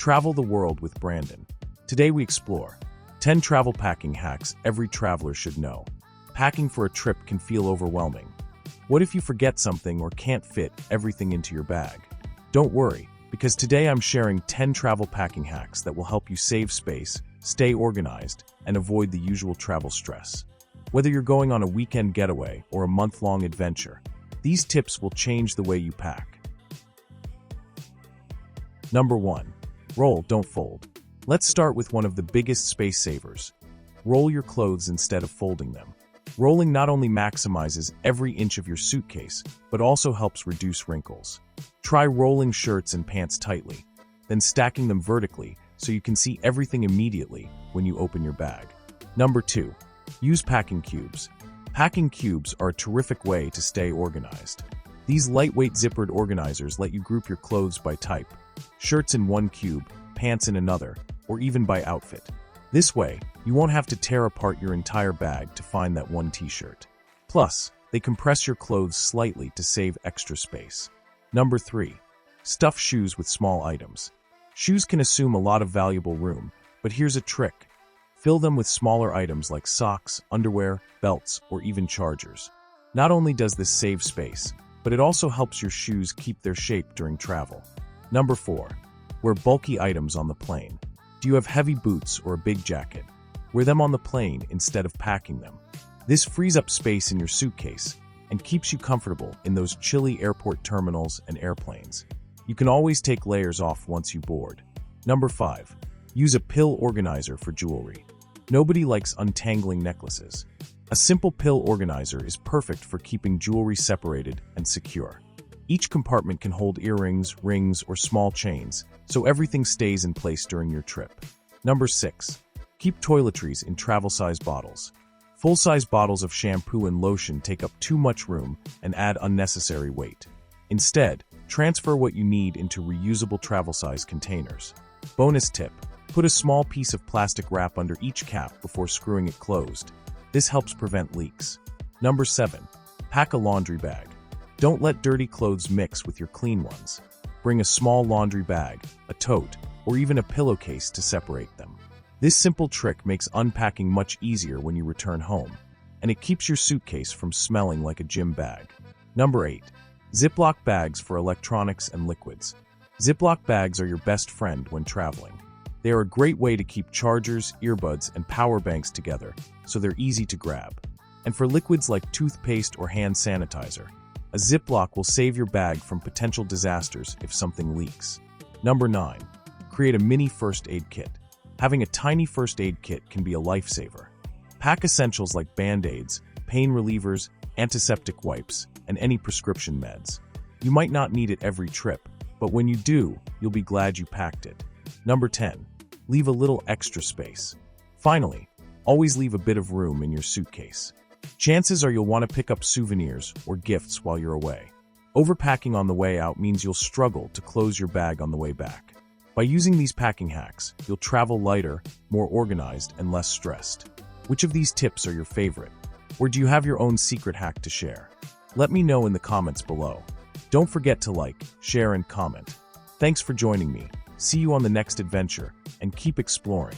Travel the world with Brandon. Today we explore 10 travel packing hacks every traveler should know. Packing for a trip can feel overwhelming. What if you forget something or can't fit everything into your bag? Don't worry, because today I'm sharing 10 travel packing hacks that will help you save space, stay organized, and avoid the usual travel stress. Whether you're going on a weekend getaway or a month-long adventure, these tips will change the way you pack. Number 1. Roll, don't fold. Let's start with one of the biggest space savers. Roll your clothes instead of folding them. Rolling not only maximizes every inch of your suitcase, but also helps reduce wrinkles. Try rolling shirts and pants tightly, then stacking them vertically so you can see everything immediately when you open your bag. Number 2. Use packing cubes. Packing cubes are a terrific way to stay organized. These lightweight zippered organizers let you group your clothes by type, shirts in one cube, pants in another, or even by outfit. This way, you won't have to tear apart your entire bag to find that one t-shirt. Plus, they compress your clothes slightly to save extra space. Number 3. Stuff shoes with small items. Shoes can assume a lot of valuable room, but here's a trick. Fill them with smaller items like socks, underwear, belts, or even chargers. Not only does this save space, but it also helps your shoes keep their shape during travel. Number 4. Wear bulky items on the plane. Do you have heavy boots or a big jacket? Wear them on the plane instead of packing them. This frees up space in your suitcase and keeps you comfortable in those chilly airport terminals and airplanes. You can always take layers off once you board. Number 5. Use a pill organizer for jewelry. Nobody likes untangling necklaces. A simple pill organizer is perfect for keeping jewelry separated and secure. Each compartment can hold earrings, rings, or small chains, so everything stays in place during your trip. Number 6. Keep toiletries in travel-size bottles. Full-size bottles of shampoo and lotion take up too much room and add unnecessary weight. Instead, transfer what you need into reusable travel-size containers. Bonus tip: put a small piece of plastic wrap under each cap before screwing it closed. This helps prevent leaks. Number 7. Pack a laundry bag. Don't let dirty clothes mix with your clean ones. Bring a small laundry bag, a tote, or even a pillowcase to separate them. This simple trick makes unpacking much easier when you return home, and it keeps your suitcase from smelling like a gym bag. Number 8. Ziploc bags for electronics and liquids. Ziploc bags are your best friend when traveling. They are a great way to keep chargers, earbuds, and power banks together, so they're easy to grab. And for liquids like toothpaste or hand sanitizer, a Ziploc will save your bag from potential disasters if something leaks. Number 9. Create a mini first aid kit. Having a tiny first aid kit can be a lifesaver. Pack essentials like Band-Aids, pain relievers, antiseptic wipes, and any prescription meds. You might not need it every trip, but when you do, you'll be glad you packed it. Number 10. Leave a little extra space. Finally, always leave a bit of room in your suitcase. Chances are you'll want to pick up souvenirs or gifts while you're away. Overpacking on the way out means you'll struggle to close your bag on the way back. By using these packing hacks, you'll travel lighter, more organized, and less stressed. Which of these tips are your favorite? Or do you have your own secret hack to share? Let me know in the comments below. Don't forget to like, share, and comment. Thanks for joining me. See you on the next adventure, and keep exploring.